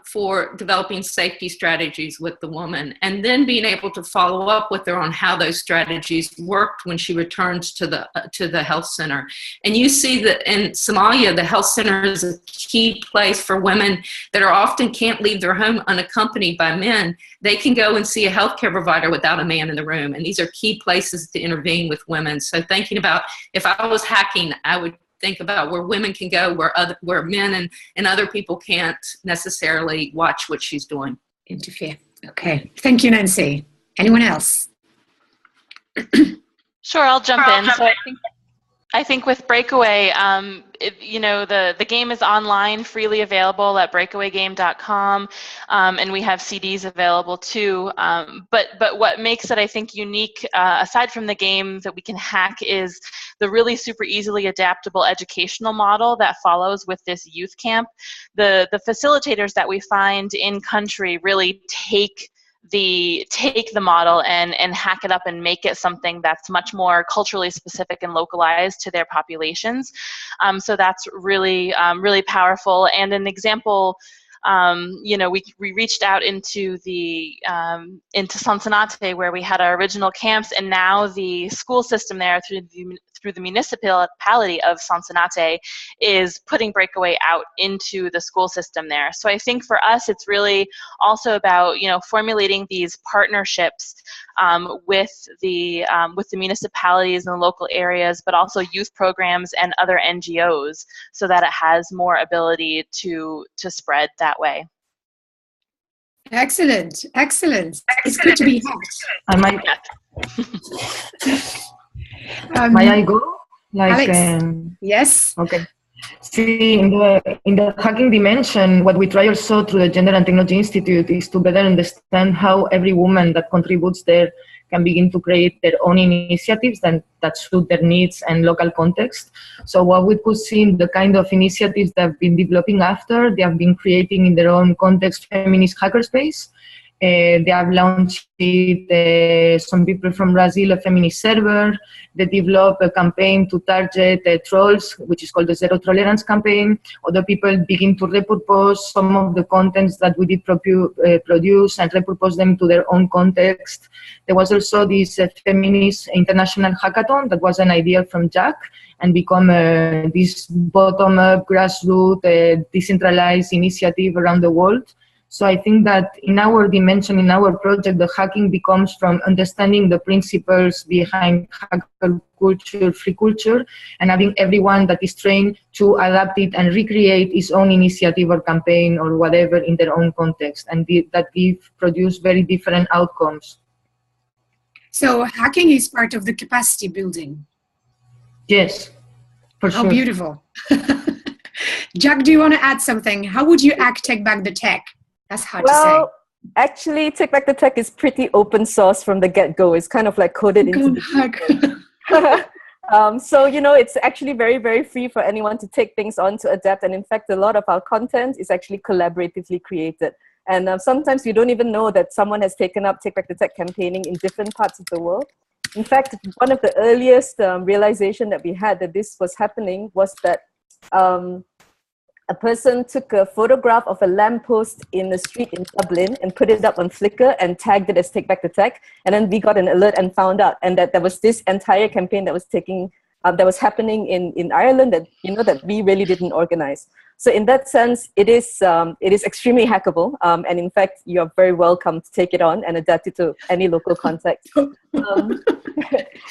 for developing safety strategies with the woman, and then being able to follow up with her on how those strategies worked when she returns to the health center. And you see that in Somalia, the health center is a key place for women that are often can't leave their home unaccompanied by men. They can go and see a healthcare provider without a man in the room, and these are key places to intervene with women. So thinking about, if I was hacking, I would think about where women can go, where men and other people can't necessarily watch what she's doing. Interfere. Okay. Thank you, Nancy. Anyone else? Sure, I'll jump in. So I think with Breakaway, the game is online, freely available at breakawaygame.com, and we have CDs available too. But what makes it, I think, unique, aside from the game that we can hack, is the really super easily adaptable educational model that follows with this youth camp. The facilitators that we find in country really take the model and hack it up and make it something that's much more culturally specific and localized to their populations. So that's really, really powerful. And an example, we reached out into Sonsonate, where we had our original camps, and now the school system there through the municipality of Sonsonate is putting Breakaway out into the school system there. So I think for us, it's really also about, formulating these partnerships with the municipalities and the local areas, but also youth programs and other NGOs, so that it has more ability to spread that way. Excellent. It's good to be hacked. May I go? Alex, yes. Okay. See, in the hacking dimension, what we try also through the Gender and Technology Institute is to better understand how every woman that contributes there can begin to create their own initiatives that suit their needs and local context. So what we could see in the kind of initiatives that have been developing after, they have been creating in their own context feminist hackerspace. They have launched it, some people from Brazil, a feminist server. They developed a campaign to target trolls, which is called the Zero Tolerance campaign. Other people begin to repurpose some of the contents that we did produce and repurpose them to their own context. There was also this feminist international hackathon that was an idea from Jack and become this bottom-up, grassroots, decentralized initiative around the world. So I think that in our dimension, in our project, the hacking becomes from understanding the principles behind hacker culture, free culture, and having everyone that is trained to adapt it and recreate its own initiative or campaign or whatever in their own context, and that produce very different outcomes. So hacking is part of the capacity building. Yes, for sure. How beautiful. Jack, do you want to add something? How would you take back the tech? That's hard to say. Actually, Take Back the Tech is pretty open source from the get-go. It's kind of like coded into the so, you know, it's actually very, very free for anyone to take things on, to adapt. And in fact, a lot of our content is actually collaboratively created. And sometimes you don't even know that someone has taken up Take Back the Tech campaigning in different parts of the world. In fact, one of the earliest realization that we had that this was happening was that a person took a photograph of a lamppost in the street in Dublin and put it up on Flickr and tagged it as Take Back the Tech. And then we got an alert and found out, and that there was this entire campaign that was happening in Ireland that, you know, that we really didn't organize. So in that sense, it is extremely hackable. And in fact, you're very welcome to take it on and adapt it to any local context.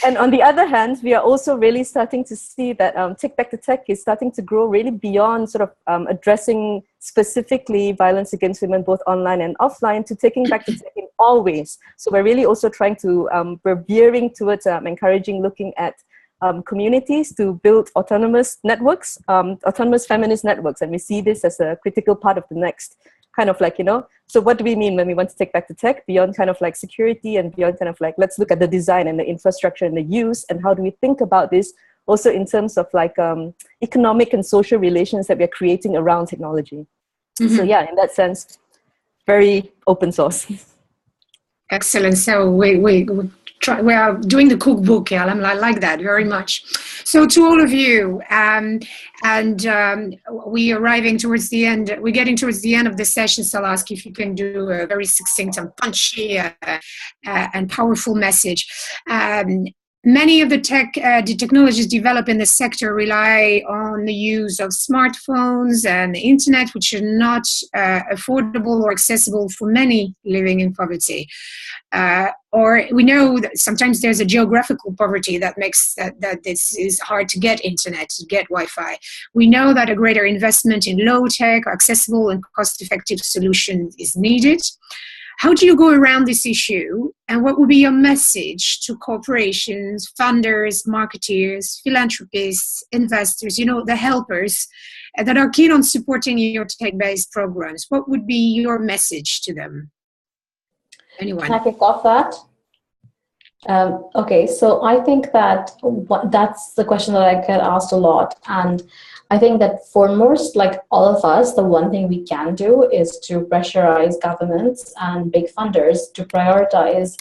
And on the other hand, we are also really starting to see that Take Back the Tech is starting to grow really beyond sort of addressing specifically violence against women, both online and offline, to taking back the tech in all ways. So we're really also trying to, we're veering towards encouraging looking at communities to build autonomous networks, autonomous feminist networks. And we see this as a critical part of the next kind of like, you know, so what do we mean when we want to take back the tech beyond kind of like security and beyond kind of like, let's look at the design and the infrastructure and the use, and how do we think about this also in terms of like economic and social relations that we're creating around technology. Mm-hmm. So yeah, in that sense, very open source. Excellent. So we are doing the cookbook, I like that very much. So to all of you, we're arriving towards the end. We're getting towards the end of the session, so I'll ask if you can do a very succinct and punchy and powerful message. Many of the technologies developed in the sector rely on the use of smartphones and the internet, which are not affordable or accessible for many living in poverty. Or we know that sometimes there's a geographical poverty that makes that this is hard to get internet, to get Wi-Fi. We know that a greater investment in low-tech, accessible and cost-effective solutions is needed. How do you go around this issue, and what would be your message to corporations, funders, marketeers, philanthropists, investors, you know, the helpers that are keen on supporting your tech-based programs? What would be your message to them? Anyone? Can I kick off that? Okay, so I think that that's the question that I get asked a lot. And I think that for most, like all of us, the one thing we can do is to pressurize governments and big funders to prioritize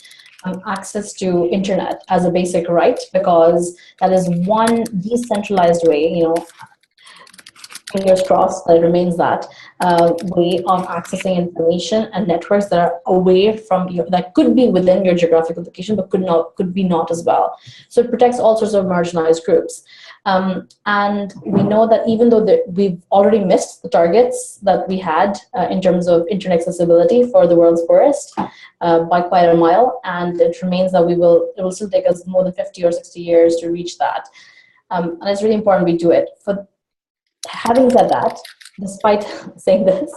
access to internet as a basic right, because that is one decentralized way, you know, fingers crossed that it remains that way of accessing information and networks that are away from you, that could be within your geographical location, but could be not as well. So it protects all sorts of marginalized groups. And we know that even though we've already missed the targets that we had in terms of internet accessibility for the world's poorest by quite a mile, and it remains that it will still take us more than 50 or 60 years to reach that. And it's really important we do it. Having said that, despite saying this,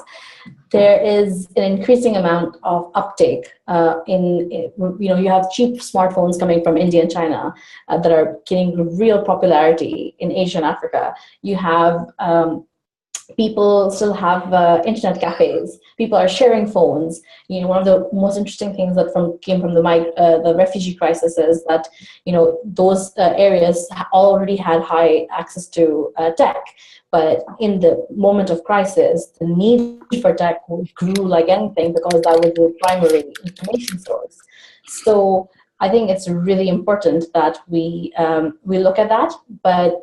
there is an increasing amount of uptake you have cheap smartphones coming from India and China that are gaining real popularity in Asia and Africa. You have People still have internet cafes. People are sharing phones. One of the most interesting things that came from the refugee crisis is that those areas already had high access to tech, but in the moment of crisis, the need for tech grew like anything because that was the primary information source. So I think it's really important that we look at that, but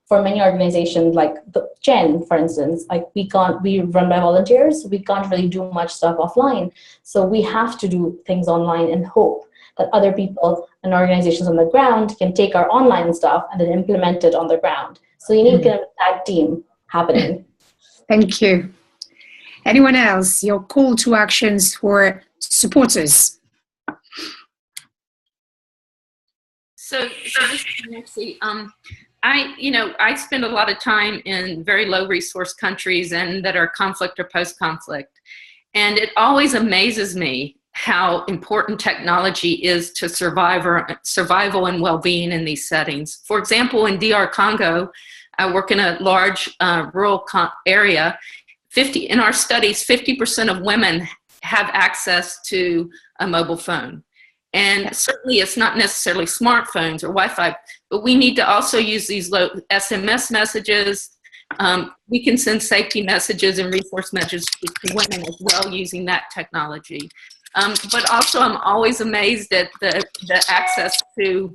for many organizations like the Chayn, for instance, like we run by volunteers, we can't really do much stuff offline. So we have to do things online and hope that other people and organizations on the ground can take our online stuff and then implement it on the ground. So you need kind of a tag team happening. Thank you. Anyone else? Your call to actions for supporters. So this is Nancy. I spend a lot of time in very low resource countries and that are conflict or post-conflict. And it always amazes me how important technology is to survival and well-being in these settings. For example, in DR Congo, I work in a large rural area. In our studies, 50% of women have access to a mobile phone. And certainly it's not necessarily smartphones or Wi-Fi, but we need to also use these low SMS messages. We can send safety messages and resource messages to women as well using that technology. But also I'm always amazed at the access to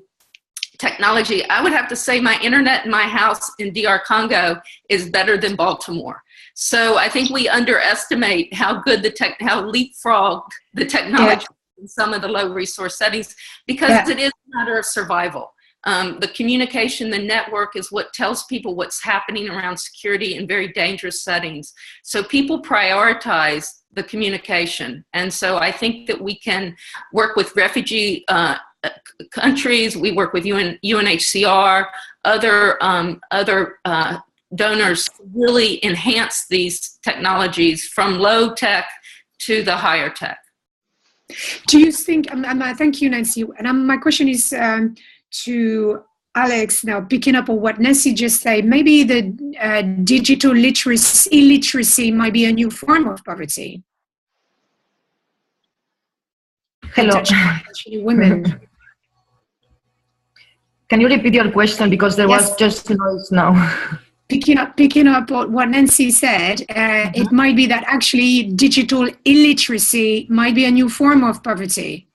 technology. I would have to say my internet in my house in DR Congo is better than Baltimore. So I think we underestimate how good how leapfrogged the technology in some of the low resource settings, because it is a matter of survival. The communication, the network is what tells people what's happening around security in very dangerous settings. So people prioritize the communication. And so I think that we can work with refugee countries, we work with UNHCR, other donors to really enhance these technologies from low tech to the higher tech. Do you think, thank you, Nancy, and my question is to Alex now, picking up on what Nancy just said, maybe the digital illiteracy might be a new form of poverty. Hello. Women. Can you repeat your question, because there was just noise now? Picking up on what Nancy said, it might be that actually digital illiteracy might be a new form of poverty.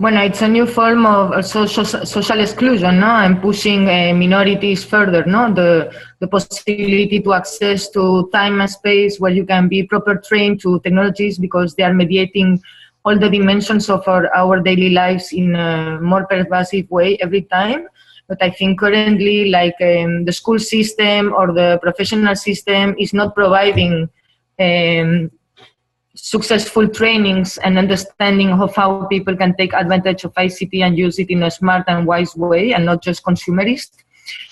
Well, it's a new form of social exclusion, no? And pushing minorities further, no? The possibility to access to time and space where you can be proper trained to technologies, because they are mediating all the dimensions of our daily lives in a more pervasive way every time. But I think currently, like the school system or the professional system is not providing successful trainings and understanding of how people can take advantage of ICT and use it in a smart and wise way, and not just consumerist.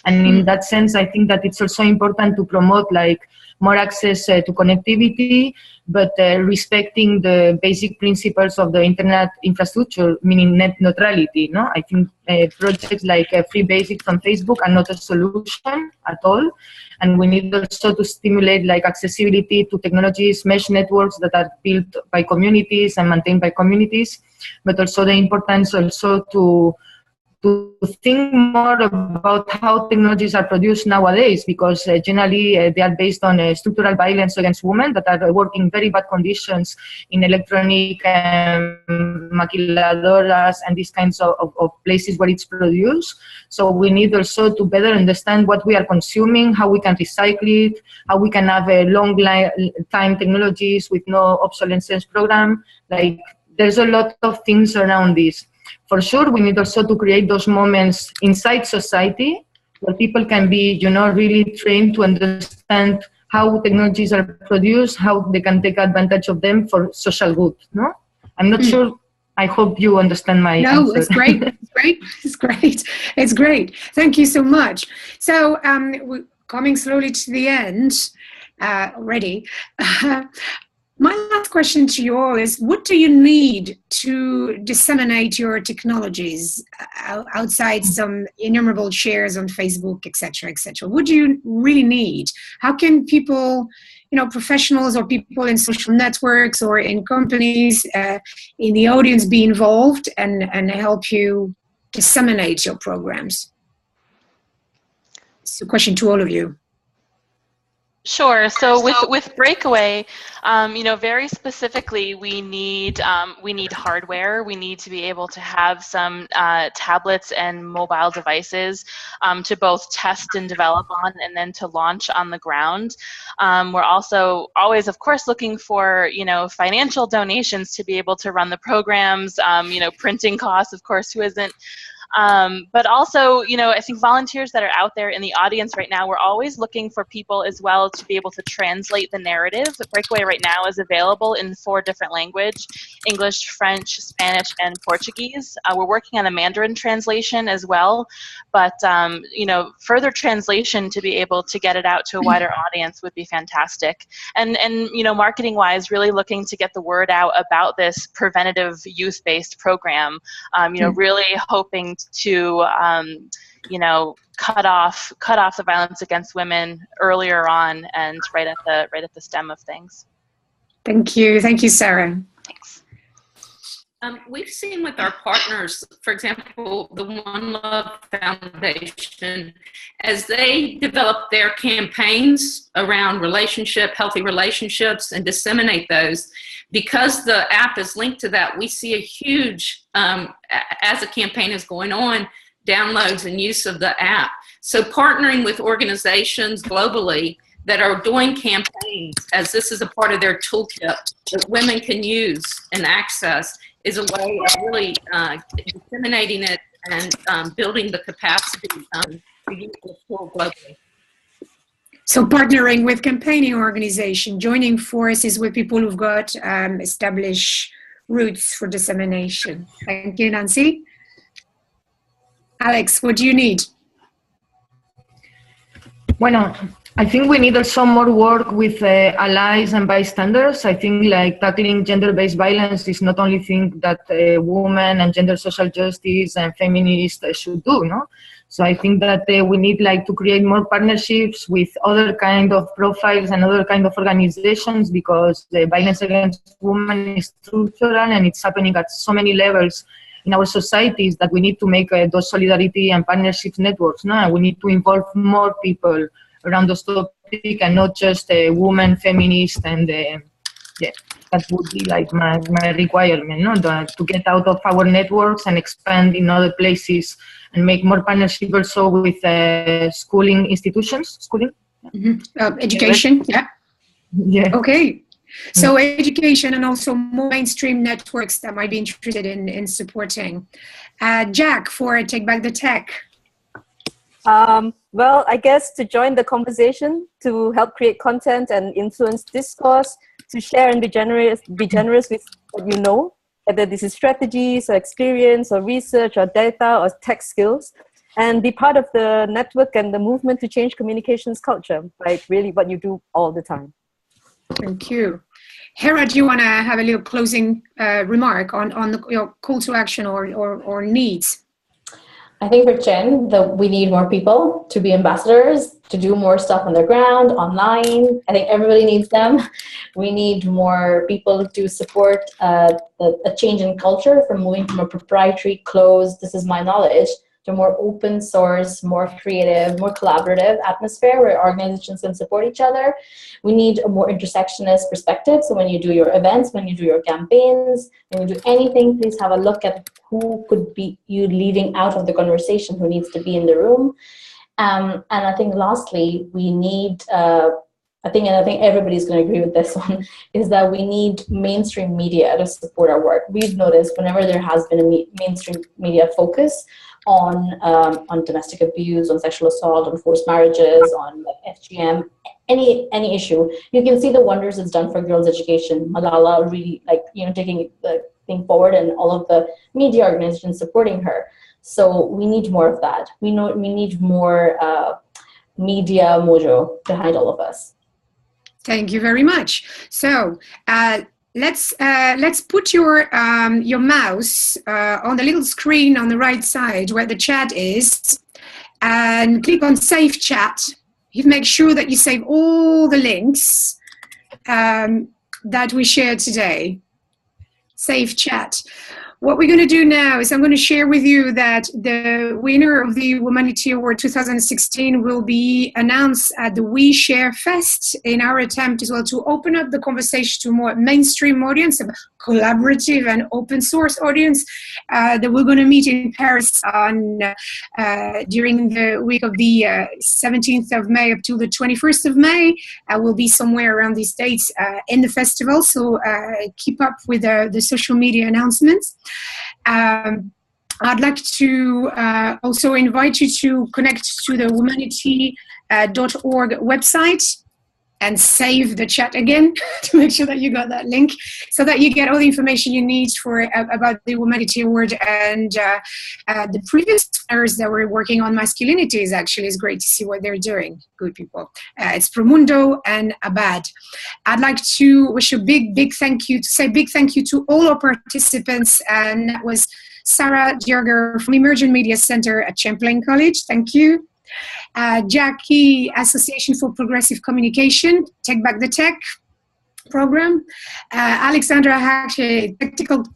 And in that sense, I think that it's also important to promote like more access to connectivity, but respecting the basic principles of the internet infrastructure, meaning net neutrality. No, I think projects like Free Basic from Facebook are not a solution at all. And we need also to stimulate like accessibility to technologies, mesh networks that are built by communities and maintained by communities, but also the importance also to think more about how technologies are produced nowadays, because generally they are based on structural violence against women that are working very bad conditions in electronic maquiladoras and these kinds of places where it's produced. So we need also to better understand what we are consuming, how we can recycle it, how we can have a long time technologies with no obsolescence program. Like there's a lot of things around this. For sure, we need also to create those moments inside society where people can be, really trained to understand how technologies are produced, how they can take advantage of them for social good. No, I'm not sure. I hope you understand my answer. It's great. It's great. Thank you so much. So we're coming slowly to the end already. My last question to you all is, what do you need to disseminate your technologies outside some innumerable shares on Facebook, et cetera, et cetera? What do you really need? How can people, professionals or people in social networks or in companies in the audience be involved and help you disseminate your programs? It's a question to all of you. Sure. So with Breakaway, very specifically, we need hardware. We need to be able to have some tablets and mobile devices to both test and develop on, and then to launch on the ground. We're also always, of course, looking for financial donations to be able to run the programs. Printing costs, of course, who isn't? But also, I think volunteers that are out there in the audience right now, we're always looking for people as well to be able to translate the narrative. The Breakaway right now is available in 4 different languages: English, French, Spanish, and Portuguese. We're working on a Mandarin translation as well, but further translation to be able to get it out to a wider audience would be fantastic. And marketing-wise, really looking to get the word out about this preventative youth-based program. Really hoping to cut off the violence against women earlier on and right at the stem of things. Thank you, Sarah. Thanks. We've seen with our partners, for example, the One Love Foundation, as they develop their campaigns around healthy relationships, and disseminate those. Because the app is linked to that, we see a huge, as a campaign is going on, downloads and use of the app. So partnering with organizations globally that are doing campaigns, as this is a part of their toolkit that women can use and access, is a way of really disseminating it and building the capacity to use the tool globally. So partnering with campaigning organization, joining forces with people who've got established routes for dissemination. Thank you, Nancy. Alex, what do you need? Bueno, I think we need also more work with allies and bystanders. I think tackling gender-based violence is not only thing that women and gender social justice and feminists should do, no? So I think that we need to create more partnerships with other kind of profiles and other kind of organizations, because the violence against women is structural and it's happening at so many levels in our societies that we need to make those solidarity and partnerships networks. No? And we need to involve more people around those topics and not just women, feminists, and that would be my requirement, no? To get out of our networks and expand in other places and make more partnership also with schooling institutions. Education, yeah. Yeah. Okay. So education and also more mainstream networks that might be interested in supporting. Jack, for Take Back the Tech. Well, I guess to join the conversation, to help create content and influence discourse, to share and be generous with what you know, whether this is strategies or experience or research or data or tech skills, and be part of the network and the movement to change communications culture, right? Really what you do all the time. Thank you. Hera, do you want to have a little closing remark on your call to action or needs? I think for Chayn, we need more people to be ambassadors, to do more stuff on the ground, online. I think everybody needs them. We need more people to support a change in culture, from moving from a proprietary, closed, this is my knowledge, to a more open source, more creative, more collaborative atmosphere where organizations can support each other. We need a more intersectionist perspective. So when you do your events, when you do your campaigns, when you do anything, please have a look at who could be you leaving out of the conversation, who needs to be in the room. And I think lastly, we need, I think everybody's going to agree with this one, is that we need mainstream media to support our work. We've noticed whenever there has been a mainstream media focus on domestic abuse, on sexual assault, on forced marriages, on FGM, any issue, you can see the wonders it's done for girls' education. Malala really taking the thing forward, and all of the media organizations supporting her. So we need more of that. We need more media mojo behind all of us. Thank you very much. So let's put your mouse on the little screen on the right side where the chat is, and click on Save Chat. You make sure that you save all the links that we shared today. Save Chat. What we're going to do now is I'm going to share with you that the winner of the Womanity Award 2016 will be announced at the We Share Fest, in our attempt as well to open up the conversation to a more mainstream audience, a collaborative and open source audience that we're going to meet in Paris on during the week of the 17th of May up to the 21st of May. We'll be somewhere around these dates in the festival, so keep up with the social media announcements. I'd like to also invite you to connect to the womanity.org website and save the chat again to make sure that you got that link, so that you get all the information you need for about the Womanity Award and the previous winners that were working on masculinities. Actually, it's great to see what they're doing. Good people. It's Promundo and Abad. I'd like to wish a big thank you, to say big thank you to all our participants, and that was Sarah Djerger from Emergent Media Center at Champlain College. Thank you. Jackie, Association for Progressive Communication, Take Back the Tech program. Alexandra Hache,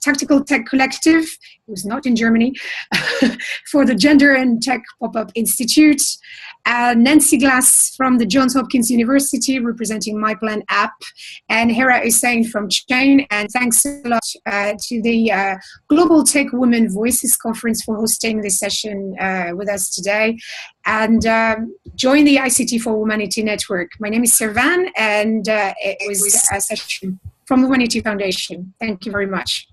Tactical Tech Collective, who's not in Germany, for the Gender and Tech Pop-Up Institute. Nancy Glass from the Johns Hopkins University, representing My Plan app, and Hera Hussain from Chayn. And thanks a lot to the Global Tech Women Voices Conference for hosting this session with us today. And join the ICT for Womanity Network. My name is Servane, and it was a session from the Womanity Foundation. Thank you very much.